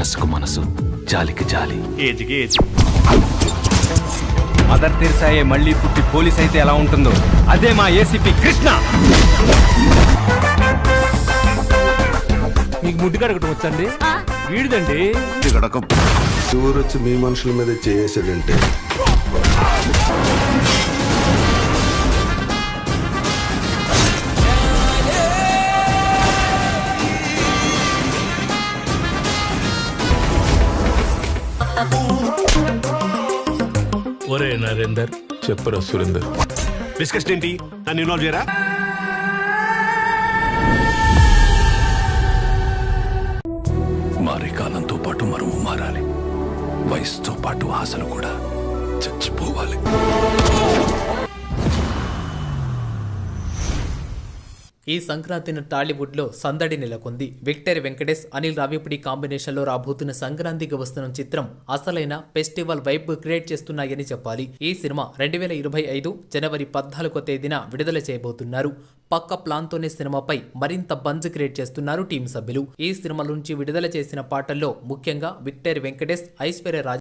మనసుకు మనసు, జాలికి జాలి. ఏజ్కి ఏజ్. మదర్ తెరిసాయే మళ్ళీ పుట్టి పోలీస్ అయితే ఎలా ఉంటుందో అదే మా ఏసీపీ కృష్ణ. మీకు ముడ్డు కడగటం వచ్చండి? వీడిదండి. వచ్చి మీ మనుషుల మీద చేసాడంటే ఒరే నరేందర్, చెప్పరా సురేందర్. డిస్కషన్ ఏంటి? నన్ను ఇన్వాల్వ్ చేయరా? మారే కాలంతో పాటు మనము మారాలి, వయసుతో పాటు ఆశలు కూడా చచ్చిపోవాలి. ఈ సంక్రాంతిని టాలీవుడ్లో సందడి నెలకొంది. విక్టర్ వెంకటేష్, అనిల్ రావిపూడి కాంబినేషన్లో రాబోతున్న సంక్రాంతికి వస్తున్న చిత్రం అసలైన ఫెస్టివల్ వైబ్ క్రియేట్ చేస్తున్నాయని చెప్పాలి. ఈ సినిమా 2025 జనవరి 14వ తేదీన విడుదల చేయబోతున్నారు. పక్క ప్లాన్తోనే సినిమాపై మరింత బంజ్ క్రియేట్ చేస్తున్నారు టీం సభ్యులు. ఈ సినిమా నుంచి విడుదల చేసిన పాటల్లో ముఖ్యంగా విక్టర్ వెంకటేష్, ఐశ్వర్య రాజ్